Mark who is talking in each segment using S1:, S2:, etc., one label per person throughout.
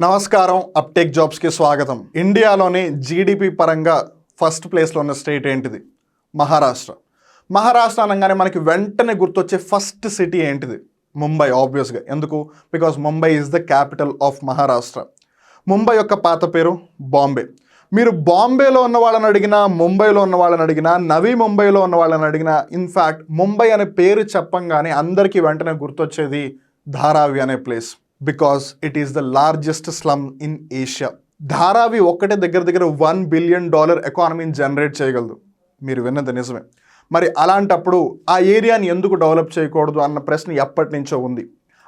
S1: నమస్కారం, అప్టేక్ జాబ్స్కి స్వాగతం. ఇండియాలోని జీడిపి పరంగా ఫస్ట్ ప్లేస్లో ఉన్న స్టేట్ ఏంటిది? మహారాష్ట్ర. మహారాష్ట్ర అనగానే మనకి వెంటనే గుర్తొచ్చే ఫస్ట్ సిటీ ఏంటిది? ముంబై. ఆబ్వియస్గా. ఎందుకు? Because Mumbai is the capital of Maharashtra. Mumbai యొక్క పాత పేరు బాంబే. మీరు బాంబేలో ఉన్న వాళ్ళని అడిగినా, ముంబైలో ఉన్న వాళ్ళని అడిగినా, నవీ ముంబైలో ఉన్న వాళ్ళని అడిగినా, ఇన్ఫ్యాక్ట్ ముంబై అనే పేరు చెప్పంగానే అందరికీ వెంటనే గుర్తొచ్చేది ధారావి అనే place. Because it is the largest slum in Asia. Dharavi ఒక్కటే దగ్గర $1 బిలియన్ ఎకానమీని జనరేట్ చేయగలదు. మీరు విన్నది నిజమే. మరి అలాంటప్పుడు ఆ ఏరియాని ఎందుకు డెవలప్ చేయకూడదు అన్న ప్రశ్న ఎప్పటి నుంచో ఉంది.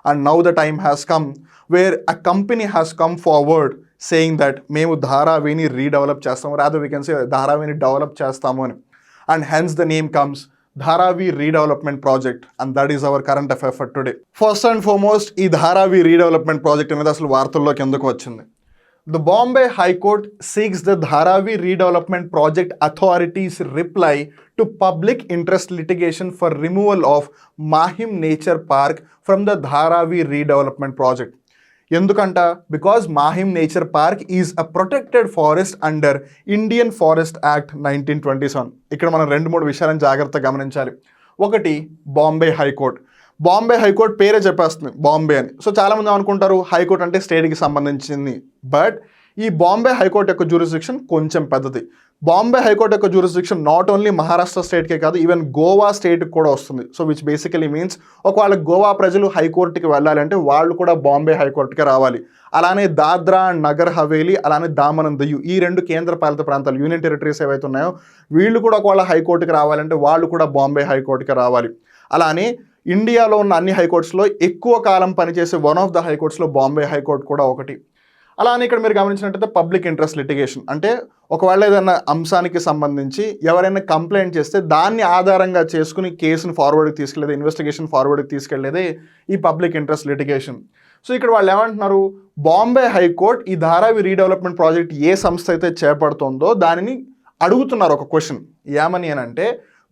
S1: And now the time has come where a company has come forward saying that మేము ధారావిని రీడెవలప్ చేస్తాము, రాదర్ వీ కెన్ సే ధారావిని డెవలప్ చేస్తాము అని. And hence the name comes Dharavi Redevelopment Project, and that is our current affair for today. First and foremost, ఈ Dharavi Redevelopment Project అనేది అసలు వార్తల్లోకి ఎందుకు వచ్చింది? The Bombay High Court seeks the Dharavi Redevelopment Project Authority's reply to public interest litigation for removal of Mahim Nature Park from the Dharavi Redevelopment Project. ఎందుకంట? Because Mahim nature park is a protected forest under Indian forest act 1927. ఇక్కడ మనం 2-3 విషయాలను జాగ్రత్తగా గమనించాలి. ఒకటి, Bombay high court. Bombay high court పేరే చెప్పేస్తుంది బాంబే అని. సో చాలామంది అనుకుంటారు హైకోర్ట్ అంటే స్టేట్కి సంబంధించింది. బట్ ఈ బాంబే హైకోర్ట్ యొక్క జ్యూరిస్డిక్షన్ కొంచెం పెద్దది. బాంబే హైకోర్ట్ యొక్క జ్యూరిస్డిక్షన్ నాట్ ఓన్లీ మహారాష్ట్ర స్టేట్కే కాదు, ఈవెన్ గోవా స్టేట్కి కూడా వస్తుంది. సో విచ్ బేసికలీ మీన్స్ ఒకవేళ గోవా ప్రజలు హైకోర్టుకి వెళ్ళాలంటే వాళ్ళు కూడా బాంబే హైకోర్టుకే రావాలి. అలానే దాద్రా అండ్ నగర్ హవేలీ, అలానే దామన్ అండ్ దియు, ఈ 2 కేంద్రపాలిత ప్రాంతాలు, యూనియన్ టెరిటరీస్ ఏవైతే ఉన్నాయో వీళ్ళు కూడా ఒకవేళ హైకోర్టుకి రావాలంటే వాళ్ళు కూడా బాంబే హైకోర్టుకి రావాలి. అలానే ఇండియాలో ఉన్న అన్ని హైకోర్ట్స్లో ఎక్కువ కాలం పనిచేసే వన్ ఆఫ్ ద హైకోర్ట్స్లో బాంబే హైకోర్టు కూడా ఒకటి. అలానే ఇక్కడ మీరు గమనించినట్టయితే పబ్లిక్ ఇంట్రెస్ట్ లిటిగేషన్ అంటే ఒకవేళ ఏదైనా అంశానికి సంబంధించి ఎవరైనా కంప్లైంట్ చేస్తే దాన్ని ఆధారంగా చేసుకుని కేసును ఫార్వర్డ్కి తీసుకెళ్లేది, ఇన్వెస్టిగేషన్ ఫార్వర్డ్కి తీసుకెళ్లేదే ఈ పబ్లిక్ ఇంట్రెస్ట్ లిటిగేషన్. సో ఇక్కడ వాళ్ళు ఏమంటున్నారు, బాంబే హైకోర్ట్ ఈ ధారావి రీడెవలప్మెంట్ ప్రాజెక్ట్ ఏ సంస్థ అయితే చేపడుతుందో దానిని అడుగుతున్నారు ఒక క్వశ్చన్. ఏమని అని అంటే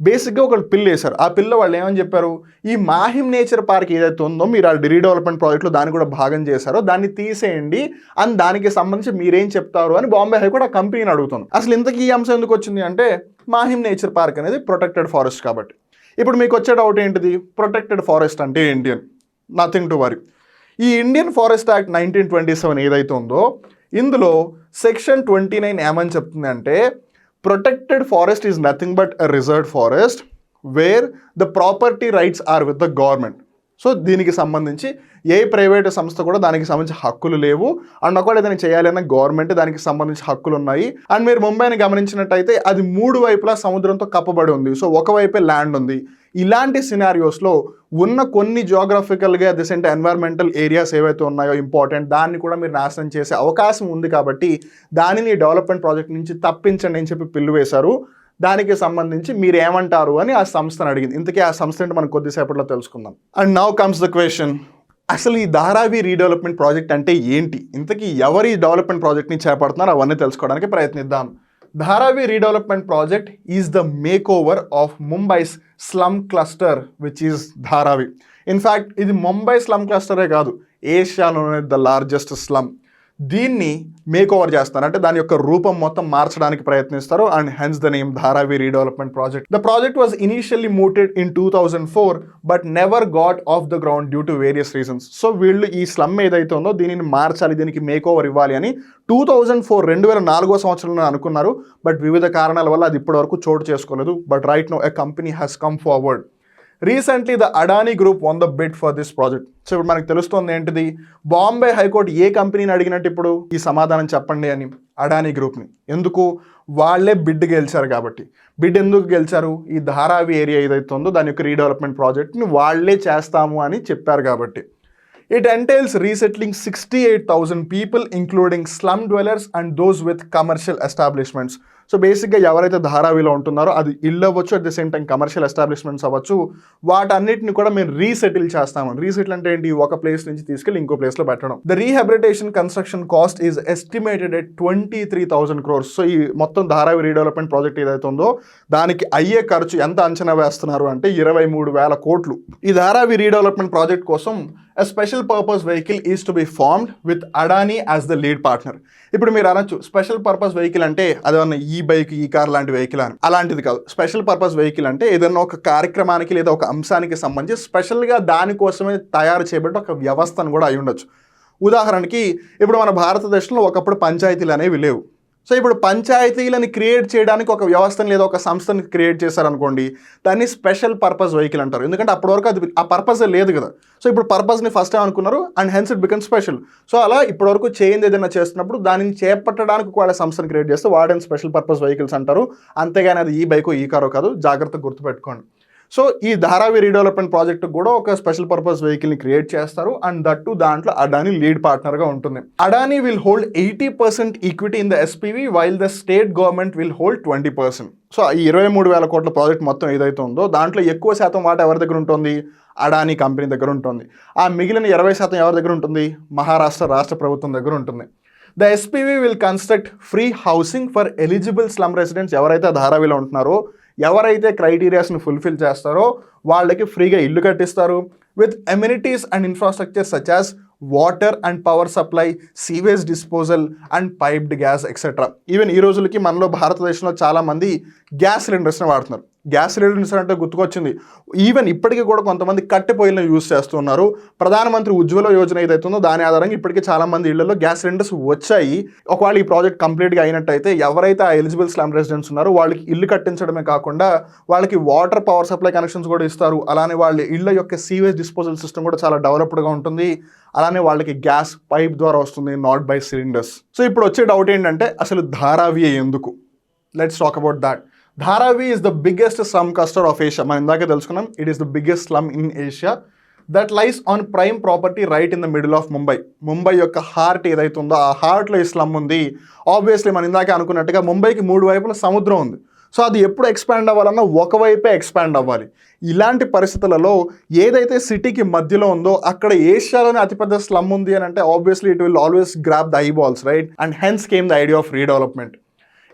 S1: బేసిక్గా ఒకళ్ళు పిల్ వేశారు. ఆ పిల్ల వాళ్ళు ఏమని చెప్పారు, ఈ మాహిమ్ నేచర్ పార్క్ ఏదైతే ఉందో మీరు ఆ రీడెవలప్మెంట్ ప్రాజెక్ట్లో దాన్ని కూడా భాగం చేశారో దాన్ని తీసేయండి అని, దానికి సంబంధించి మీరేం చెప్తారు అని బాంబే హైకోర్టు ఆ కంపెనీని అడుగుతుంది. అసలు ఇంతకీ ఈ అంశం ఎందుకు వచ్చింది అంటే మాహిమ్ నేచర్ పార్క్ అనేది ప్రొటెక్టెడ్ ఫారెస్ట్ కాబట్టి. ఇప్పుడు మీకు వచ్చే డౌట్ ఏంటిది, ప్రొటెక్టెడ్ ఫారెస్ట్ అంటే ఏంటి అని? Nothing to worry. ఈ ఇండియన్ ఫారెస్ట్ యాక్ట్ 1927 ఏదైతే ఉందో ఇందులో సెక్షన్ 29 ఏమని చెప్తుంది అంటే protected forest is nothing but a reserved forest where the property rights are with the government. So దీనికి సంబంధించి ఏ ప్రైవేట్ సంస్థ కూడా దానికి సంబంధించి హక్కులు లేవు. అండ్ ఒకవేళ ఏదైనా చేయాలన్నా గవర్నమెంట్ దానికి సంబంధించి హక్కులు ఉన్నాయి. అండ్ మీరు ముంబైని గమనించినట్టయితే అది 3 వైపులా సముద్రంతో కప్పబడి ఉంది. సో ఒకవైపే ల్యాండ్ ఉంది. ఇలాంటి సినారియోస్లో ఉన్న కొన్ని జియోగ్రఫికల్గా దిసెంట్ ఎన్వైర్మెంటల్ ఏరియాస్ ఏవైతే ఉన్నాయో ఇంపార్టెంట్, దాన్ని కూడా మీరు నాశనం చేసే అవకాశం ఉంది. కాబట్టి దానిని డెవలప్మెంట్ ప్రాజెక్ట్ నుంచి తప్పించండి అని చెప్పి పిల్లు వేశారు. దానికి సంబంధించి మీరు ఏమంటారు అని ఆ సంస్థను అడిగింది. ఇంతకీ ఆ సంస్థ అంటే మనం కొద్దిసేపట్లో తెలుసుకుందాం. And now comes the question, అసలు ఈ ధారావి రీడెవలప్మెంట్ ప్రాజెక్ట్ అంటే ఏంటి? ఇంతకీ ఎవరు ఈ డెవలప్మెంట్ ప్రాజెక్ట్ని చేపడుతున్నారు అవన్నీ తెలుసుకోవడానికి ప్రయత్నిద్దాం. Dharavi Redevelopment Project is the makeover of Mumbai's slum cluster, which is Dharavi. In fact, ఇది ముంబై స్లమ్ క్లస్టరే కాదు, ఏషియాలోనే ద లార్జెస్ట్ స్లమ్. దీన్ని మేకోవర్ చేస్తారు, అంటే దాని యొక్క రూపం మొత్తం మార్చడానికి ప్రయత్నిస్తారు. And hence the name Dharavi redevelopment project. The project was initially mooted in 2004 but never got of the ground due to various reasons. So వీళ్ళు ఈ స్లమ్ ఏదైతే ఉందో దీనిని మార్చాలి, దీనికి మేకోవర్ ఇవ్వాలి అని 2004 సంవత్సరంలో అనుకున్నారు. బట్ వివిధ కారణాల వల్ల అది ఇప్పటివరకు చోటు చేసుకోలేదు. But right now a company has come forward. Recently the Adani group won the bid for this project. So ఇప్పుడు మనకు తెలుస్తుంది ఏంటిది, బాంబే హైకోర్టు ఏ కంపెనీని అడిగినట్టు ఇప్పుడు ఈ సమాధానం చెప్పండి అని అడానీ గ్రూప్ని. ఎందుకు? వాళ్ళే బిడ్ గెలిచారు కాబట్టి. బిడ్ ఎందుకు గెలిచారు? ఈ ధారావి ఏరియా ఏదైతే ఉందో దాని యొక్క రీడెవలప్మెంట్ ప్రాజెక్ట్ని వాళ్ళే చేస్తాము అని చెప్పారు కాబట్టి. It entails resettling 68,000 people including slum dwellers and those with commercial establishments. So బేసిక్గా ఎవరైతే ధారావిలో ఉంటున్నారో అది ఇల్లు అవ్వచ్చు, at the same time commercial establishments అవ్వచ్చు, వాటన్నిటిని కూడా మేము రీసెటిల్ చేస్తాము. రీసెటిల్ అంటే ఏంటి? ఒక ప్లేస్ నుంచి తీసుకెళ్ళి ఇంకో ప్లేస్లో పెట్టడం. The rehabilitation construction cost is estimated at 23,000 crores. So ఈ మొత్తం ధారావి రీడెవలప్మెంట్ ప్రాజెక్ట్ ఏదైతే ఉందో దానికి అయ్యే ఖర్చు ఎంత అంచనా వేస్తున్నారు అంటే 23,000 కోట్లు. ఈ ధారావి రీడెవలప్మెంట్ ప్రాజెక్ట్ కోసం a special purpose vehicle is to be formed with Adani as the lead partner. ఇప్పుడు మీరు అనొచ్చు స్పెషల్ పర్పస్ వెహికల్ అంటే అదేమన్నా ఈ బైక్ ఈ కార్ లాంటి వెహికల్ అని. అలాంటిది కాదు. స్పెషల్ పర్పస్ వెహికల్ అంటే ఏదైనా ఒక కార్యక్రమానికి లేదా ఒక అంశానికి సంబంధించి స్పెషల్గా దానికోసమే తయారు చేయబడ్డ ఒక వ్యవస్థను కూడా అయి ఉండొచ్చు. ఉదాహరణకి ఇప్పుడు మన భారతదేశంలో ఒకప్పుడు పంచాయతీలు అనేవి లేవు. సో ఇప్పుడు పంచాయతీలను క్రియేట్ చేయడానికి ఒక వ్యవస్థను లేదా ఒక సంస్థను క్రియేట్ చేశారనుకోండి, దాన్ని స్పెషల్ పర్పస్ వెహికల్ అంటారు. ఎందుకంటే అప్పటి వరకు అది ఆ పర్పస్ లేదు కదా. సో ఇప్పుడు పర్పస్ని ఫస్ట్ టైం అనుకున్నారు and hence it become special. So అలా ఇప్పటివరకు చేంజ్ ఏదైనా చేస్తున్నప్పుడు దానిని చేపట్టడానికి కూడా సంస్థను క్రియేట్ చేస్తే వాటిని స్పెషల్ పర్పస్ వెహికల్స్ అంటారు. అంతేగాని అది ఈ బైకో ఈ కారో కాదు, జాగ్రత్తగా గుర్తుపెట్టుకోండి. సో ఈ ధారావి రీడెవలప్మెంట్ ప్రాజెక్ట్ కూడా ఒక స్పెషల్ పర్పస్ వెహికల్ని క్రియేట్ చేస్తారు అండ్ దట్టు దాంట్లో అడానీ లీడ్ పార్ట్నర్గా ఉంటుంది. Adani will hold 80% equity in the SPV while the state government will hold 20%. So ఈ 23,000 కోట్ల ప్రాజెక్ట్ మొత్తం ఏదైతే ఉందో దాంట్లో ఎక్కువ శాతం వాటా ఎవరి దగ్గర ఉంటుంది? అడానీ కంపెనీ దగ్గర ఉంటుంది. ఆ మిగిలిన 20% ఎవరి దగ్గర ఉంటుంది? మహారాష్ట్ర రాష్ట్ర ప్రభుత్వం దగ్గర ఉంటుంది. The SPV will construct free housing for eligible slum residents. ఎవరైతే ధారావిలో ఉంటున్నారో, ఎవరైతే క్రైటీరియాస్ని ఫుల్ఫిల్ చేస్తారో వాళ్ళకి ఫ్రీగా ఇల్లు కట్టిస్తారు with amenities and infrastructure such as water and power supply, sewage disposal and piped gas etcetera. Even ఈ రోజులకి మనలో భారతదేశంలో చాలామంది గ్యాస్ సిలిండర్స్ని వాడుతున్నారు. గ్యాస్ సిలిండర్స్ అంటే గుర్తుకొచ్చింది, ఈవెన్ ఇప్పటికీ కూడా కొంతమంది కట్టె పొయ్యిలను యూజ్ చేస్తున్నారు. ప్రధానమంత్రి ఉజ్వల యోజన ఏదైతే ఉందో దాని ఆధారంగా ఇప్పటికీ చాలామంది ఇళ్లలో గ్యాస్ సిలిండర్స్ వచ్చాయి. ఒకవేళ ఈ ప్రాజెక్ట్ కంప్లీట్గా అయినట్టయితే ఎవరైతే ఆ ఎలిజిబుల్ స్లమ్ రెసిడెంట్స్ ఉన్నారో వాళ్ళకి ఇల్లు కట్టించడమే కాకుండా వాళ్ళకి వాటర్ పవర్ సప్లై కనెక్షన్స్ కూడా ఇస్తారు. అలానే వాళ్ళ ఇళ్ళ యొక్క సీవేజ్ డిస్పోజల్ సిస్టమ్ కూడా చాలా డెవలప్డ్గా ఉంటుంది. అలానే వాళ్ళకి గ్యాస్ పైప్ ద్వారా వస్తుంది, నాట్ బై సిలిండర్స్. సో ఇప్పుడు వచ్చే డౌట్ ఏంటంటే అసలు ధారావి ఎందుకు? Let's talk about that. Dharavi is the biggest slum cluster of Asia. మనం ఇందాకే తెలుసుకున్నాం, it is the biggest slum in Asia that lies on prime property right in the middle of Mumbai. Mumbai యొక్క heart ఏదైతే ఉందో ఆ హార్ట్లో ఈ స్లమ్ ఉంది. ఆబ్వియస్లీ మనం ఇందాకే అనుకున్నట్టుగా ముంబైకి 3 వైపుల సముద్రం ఉంది. సో అది ఎప్పుడు ఎక్స్పాండ్ అవ్వాలన్నా ఒకవైపే ఎక్స్పాండ్ అవ్వాలి. ఇలాంటి పరిస్థితులలో ఏదైతే సిటీకి మధ్యలో ఉందో అక్కడ ఏషియాలోనే అతిపెద్ద స్లమ్ ఉంది అని అంటే obviously it will always grab the eyeballs, right? And hence came the idea of redevelopment.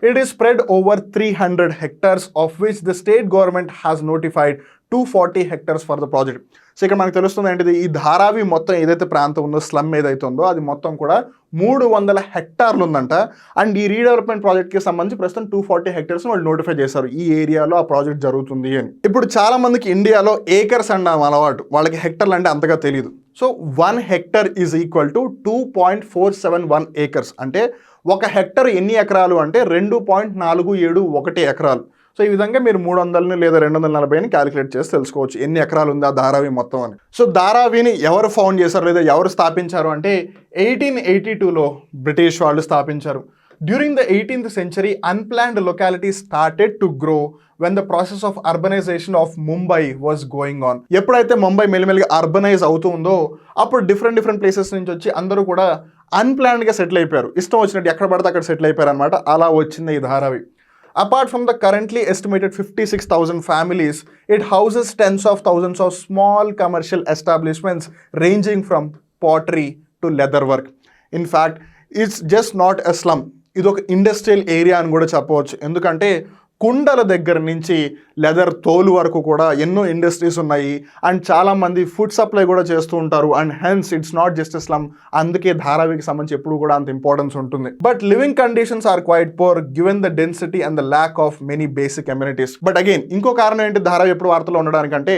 S1: It is spread over 300 hectares of which the state government has notified 240 hectares for the project. So ఇక్కడ మనకు తెలుస్తుంది ఏంటిది, ఈ ధారావి మొత్తం ఏదైతే ప్రాంతం ఉందో slum ఏదైతే ఉందో అది మొత్తం కూడా 300 హెక్టార్లు ఉందంట. అండ్ ఈ రీడెవలప్మెంట్ ప్రాజెక్ట్కి సంబంధించి ప్రస్తుతం 240 హెక్టార్స్ వాళ్ళు నోటిఫై చేశారు ఈ ఏరియాలో ఆ ప్రాజెక్ట్ జరుగుతుంది అని. ఇప్పుడు చాలా మందికి ఇండియాలో ఏకర్స్ అన్న అలవాటు, వాళ్ళకి హెక్టర్లు అంటే అంతగా తెలియదు. So 1 hectare is equal to 2.471 acres. అంటే 1 హెక్టర్ ఎన్ని ఎకరాలు అంటే 2.471 ఎకరాలు. సో ఈ విధంగా మీరు 300 లేదా 240 క్యాలిక్యులేట్ చేసి తెలుసుకోవచ్చు ఎన్ని ఎకరాలు ఉంది ఆ ధారావి మొత్తం అని. సో ధారావిని ఎవరు ఫౌండ్ చేశారు లేదా ఎవరు స్థాపించారు అంటే 1882లో బ్రిటిష్ వాళ్ళు స్థాపించారు. During the 18th century, unplanned localities started to grow when the process of urbanization of Mumbai was going on. ఎప్పుడైతే ముంబై మెల్లిమెల్లిగా అర్బనైజ్ అవుతుందో అప్పుడు డిఫరెంట్ ప్లేసెస్ నుంచి వచ్చి అందరూ కూడా అన్ప్లాన్డ్గా సెటిల్ అయిపోయారు. ఇష్టం వచ్చినట్టు ఎక్కడ పడితే అక్కడ సెటిల్ అయిపోయారు అనమాట. అలా వచ్చింది ఈ Dharavi. Apart from the currently estimated 56,000 families, it houses tens of thousands of small commercial establishments ranging from pottery to leather work. In fact, it's just not a slum. ఇది ఒక ఇండస్ట్రియల్ ఏరియా అని కూడా చెప్పవచ్చు. ఎందుకంటే కుండల దగ్గర నుంచి లెదర్ తోలు వరకు కూడా ఎన్నో ఇండస్ట్రీస్ ఉన్నాయి అండ్ చాలామంది ఫుడ్ సప్లై కూడా చేస్తూ ఉంటారు. And hence it's not just a slum. అందుకే ధారావికి సంబంధించి ఎప్పుడు కూడా అంత ఇంపార్టెన్స్ ఉంటుంది. But living conditions are quite poor given the density and the lack of many basic amenities. But again ఇంకో కారణం ఏంటి ధారావి ఎప్పుడు వార్తలో ఉండడానికంటే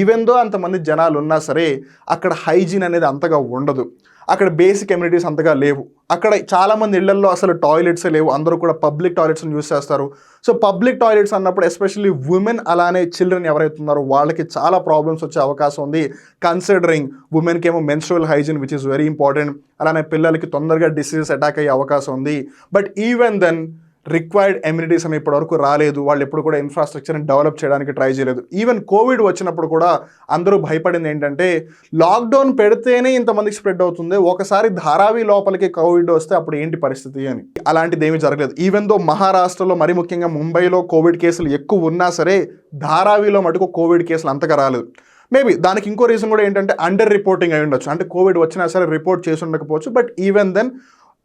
S1: ఈవెన్ దో అంతమంది జనాలు ఉన్నా సరే అక్కడ హైజీన్ అనేది అంతగా ఉండదు. అక్కడ బేసిక్ ఎమ్యూనిటీస్ అంతగా లేవు. అక్కడ చాలామంది ఇళ్లల్లో అసలు టాయిలెట్సే లేవు. అందరూ కూడా పబ్లిక్ టాయిలెట్స్ని యూస్ చేస్తారు. సో పబ్లిక్ టాయిలెట్స్ అన్నప్పుడు ఎస్పెషల్లీ ఉమెన్ అలానే చిల్డ్రన్ ఎవరైతే ఉన్నారో వాళ్ళకి చాలా ప్రాబ్లమ్స్ వచ్చే అవకాశం ఉంది. కన్సిడరింగ్ ఉమెన్కి ఏమో menstrual hygiene which is very important. అలానే పిల్లలకి తొందరగా డిసీజెస్ అటాక్ అయ్యే అవకాశం ఉంది. But even then required amenities అని ఇప్పటివరకు రాలేదు, వాళ్ళు ఎప్పుడు కూడా ఇన్ఫ్రాస్ట్రక్చర్ని డెవలప్ చేయడానికి ట్రై చేయలేదు. ఈవెన్ కోవిడ్ వచ్చినప్పుడు కూడా అందరూ భయపడింది ఏంటంటే లాక్డౌన్ పెడితేనే ఇంతమందికి స్ప్రెడ్ అవుతుంది, ఒకసారి ధారావి లోపలికి కోవిడ్ వస్తే అప్పుడు ఏంటి పరిస్థితి అని. అలాంటిది ఏమీ జరగలేదు. ఈవెన్ దో మహారాష్ట్రలో మరి ముఖ్యంగా ముంబైలో కోవిడ్ కేసులు ఎక్కువ ఉన్నా సరే ధారావిలో మటుకు కోవిడ్ కేసులు అంతగా రాలేదు. మేబీ దానికి ఇంకో రీజన్ కూడా ఏంటంటే అండర్ రిపోర్టింగ్ అయి ఉండొచ్చు, అంటే కోవిడ్ వచ్చినా సరే రిపోర్ట్ చేసి ఉండకపోవచ్చు. But even then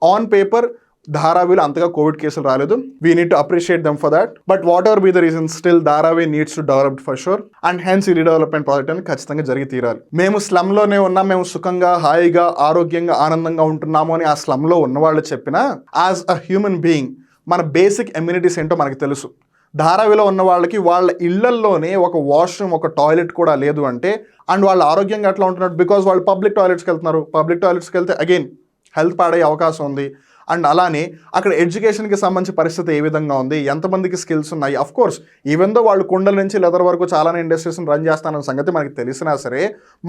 S1: on paper ధారావిలో అంతగా కోవిడ్ కేసులు రాలేదు. We need to appreciate them for that. But whatever be the reason, still Dharavi needs to develop for sure. And hence ఈ రీడెవలప్మెంట్ ప్రాజెక్ట్ అనేది ఖచ్చితంగా జరిగి తీరాలి. మేము స్లమ్లోనే ఉన్నాం, మేము సుఖంగా హాయిగా ఆరోగ్యంగా ఆనందంగా ఉంటున్నాము అని ఆ స్లమ్లో ఉన్నవాళ్ళు చెప్పినా యాజ్ అ హ్యూమన్ బీయింగ్ మన బేసిక్ ఎమ్యూనిటీస్ ఏంటో మనకు తెలుసు. ధారావిలో ఉన్న వాళ్ళకి వాళ్ళ ఇళ్లల్లోనే ఒక వాష్రూమ్, ఒక టాయిలెట్ కూడా లేదు అంటే, అండ్ వాళ్ళు ఆరోగ్యంగా ఎట్లా ఉంటున్నారు, బికాజ్ వాళ్ళు పబ్లిక్ టాయిలెట్స్కి వెళ్తున్నారు. పబ్లిక్ టాయిలెట్స్కి వెళ్తే అగైన్ హెల్త్ పాడయ్యే అవకాశం ఉంది. అండ్ అలానే అక్కడ ఎడ్యుకేషన్కి సంబంధించి పరిస్థితి ఏ విధంగా ఉంది, ఎంతమందికి స్కిల్స్ ఉన్నాయి. అఫ్ కోర్స్ ఈవెన్ దో వాళ్ళు కుండల నుంచి లెదర్ వరకు చాలానే ఇండస్ట్రీస్ని రన్ చేస్తానన్న సంగతి మనకి తెలిసినా సరే,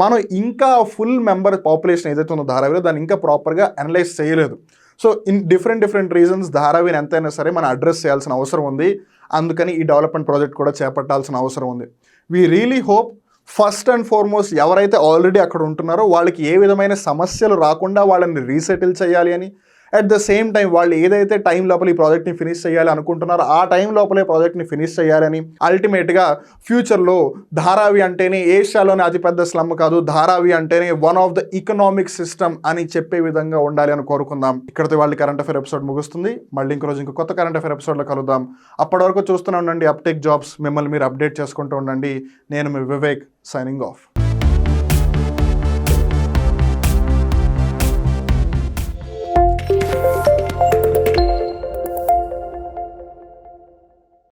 S1: మనం ఇంకా ఫుల్ మెంబర్ పాపులేషన్ ఏదైతే ఉందో ధారావిలో దాన్ని ఇంకా ప్రాపర్గా అనలైజ్ చేయలేదు. సో ఇన్ డిఫరెంట్ రీజన్స్ ధారావిని ఎంతైనా సరే మనం అడ్రస్ చేయాల్సిన అవసరం ఉంది. అందుకని ఈ డెవలప్మెంట్ ప్రాజెక్ట్ కూడా చేపట్టాల్సిన అవసరం ఉంది. We really hope first and foremost ఎవరైతే ఆల్రెడీ అక్కడ ఉంటున్నారో వాళ్ళకి ఏ విధమైన సమస్యలు రాకుండా వాళ్ళని రీసెటిల్ చేయాలి అని, అట్ ద సేమ్ టైం వాళ్ళు ఏదైతే టైం లోపల ఈ ప్రాజెక్ట్ని ఫినిష్ చేయాలి అనుకుంటున్నారో ఆ టైం లోపలే ప్రాజెక్ట్ని ఫినిష్ చేయాలని, అల్టిమేట్గా ఫ్యూచర్లో ధారావి అంటేనే ఏషియాలోనే అతిపెద్ద స్లమ్ కాదు, ధారావి అంటేనే one of the economic system అని చెప్పే విధంగా ఉండాలి అని కోరుకుందాం. ఇక్కడితో వాళ్ళ కరెంట్ అఫేర్ ఎపిసోడ్ ముగుస్తుంది. మళ్ళీ ఇంకో రోజు ఇంకో కొత్త కరెంట్ అఫేర్ ఎపిసోడ్లో కలుద్దాం. అప్పటి వరకు చూస్తూనే ఉండండి అప్టేక్ జాబ్స్. మిమ్మల్ని మీరు అప్డేట్ చేసుకుంటూ ఉండండి. నేను మీ వివేక్, సైనింగ్ ఆఫ్.